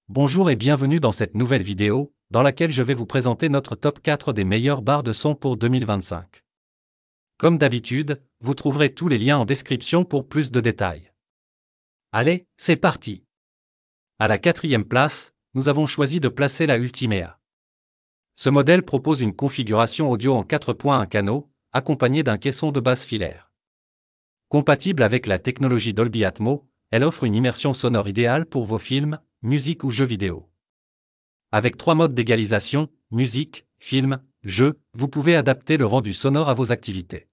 Bonjour et bienvenue dans cette nouvelle vidéo, dans laquelle je vais vous présenter notre top 4 des meilleures barres de son pour 2025. Comme d'habitude, vous trouverez tous les liens en description pour plus de détails. Allez, c'est parti! À la quatrième place, nous avons choisi de placer la Ultimea. Ce modèle propose une configuration audio en 4.1 canaux, accompagnée d'un caisson de basse filaire. Compatible avec la technologie Dolby Atmos, elle offre une immersion sonore idéale pour vos films, musique ou jeux vidéo. Avec 3 modes d'égalisation, musique, film, jeu, vous pouvez adapter le rendu sonore à vos activités.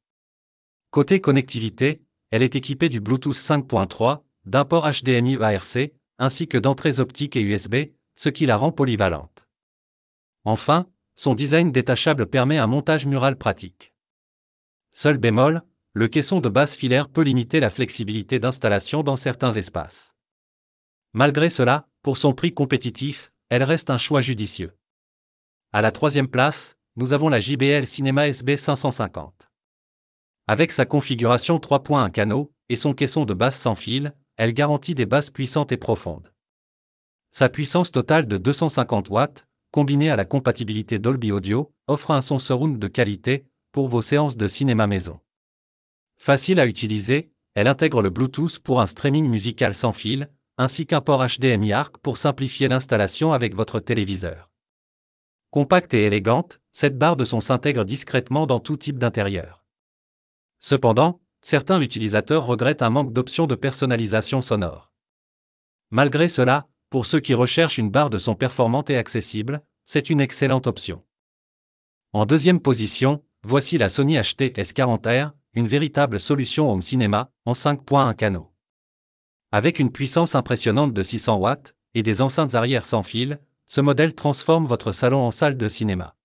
Côté connectivité, elle est équipée du Bluetooth 5.3, d'un port HDMI ARC, ainsi que d'entrées optiques et USB, ce qui la rend polyvalente. Enfin, son design détachable permet un montage mural pratique. Seul bémol, le caisson de basse filaire peut limiter la flexibilité d'installation dans certains espaces. Malgré cela, pour son prix compétitif, elle reste un choix judicieux. À la troisième place, nous avons la JBL Cinema SB550. Avec sa configuration 3.1 canaux et son caisson de basse sans fil, elle garantit des basses puissantes et profondes. Sa puissance totale de 250 watts, combinée à la compatibilité Dolby Audio, offre un son surround de qualité pour vos séances de cinéma maison. Facile à utiliser, elle intègre le Bluetooth pour un streaming musical sans fil, ainsi qu'un port HDMI ARC pour simplifier l'installation avec votre téléviseur. Compacte et élégante, cette barre de son s'intègre discrètement dans tout type d'intérieur. Cependant, certains utilisateurs regrettent un manque d'options de personnalisation sonore. Malgré cela, pour ceux qui recherchent une barre de son performante et accessible, c'est une excellente option. En deuxième position, voici la Sony HT-S40R, une véritable solution home cinéma, en 5.1 canaux. Avec une puissance impressionnante de 600 watts et des enceintes arrière sans fil, ce modèle transforme votre salon en salle de cinéma.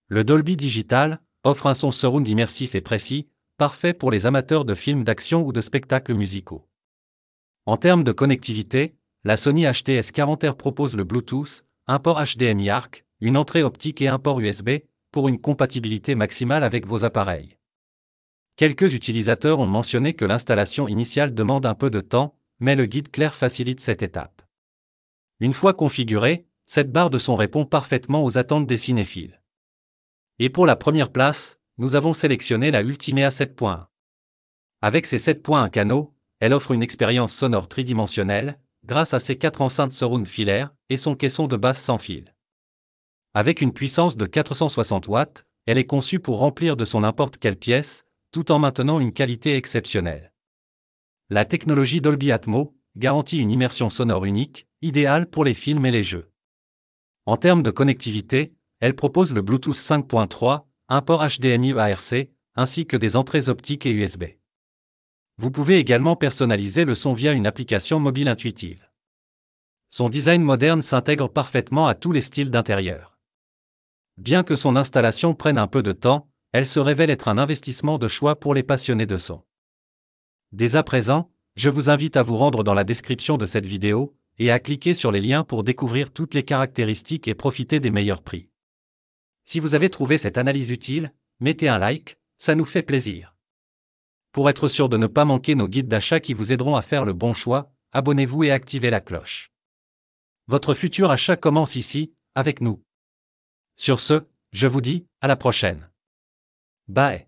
Le Dolby Digital offre un son surround immersif et précis, parfait pour les amateurs de films d'action ou de spectacles musicaux. En termes de connectivité, la Sony HT-S40R propose le Bluetooth, un port HDMI ARC, une entrée optique et un port USB, pour une compatibilité maximale avec vos appareils. Quelques utilisateurs ont mentionné que l'installation initiale demande un peu de temps, mais le guide clair facilite cette étape. Une fois configurée, cette barre de son répond parfaitement aux attentes des cinéphiles. Et pour la première place, nous avons sélectionné la Ultimea 7.1. Avec ses 7.1 canaux, elle offre une expérience sonore tridimensionnelle, grâce à ses 4 enceintes surround filaires et son caisson de basse sans fil. Avec une puissance de 460 watts, elle est conçue pour remplir de son n'importe quelle pièce, tout en maintenant une qualité exceptionnelle. La technologie Dolby Atmos garantit une immersion sonore unique, idéale pour les films et les jeux. En termes de connectivité, elle propose le Bluetooth 5.3, un port HDMI ARC, ainsi que des entrées optiques et USB. Vous pouvez également personnaliser le son via une application mobile intuitive. Son design moderne s'intègre parfaitement à tous les styles d'intérieur. Bien que son installation prenne un peu de temps, elle se révèle être un investissement de choix pour les passionnés de son. Dès à présent, je vous invite à vous rendre dans la description de cette vidéo et à cliquer sur les liens pour découvrir toutes les caractéristiques et profiter des meilleurs prix. Si vous avez trouvé cette analyse utile, mettez un like, ça nous fait plaisir. Pour être sûr de ne pas manquer nos guides d'achat qui vous aideront à faire le bon choix, abonnez-vous et activez la cloche. Votre futur achat commence ici, avec nous. Sur ce, je vous dis, à la prochaine. Bye.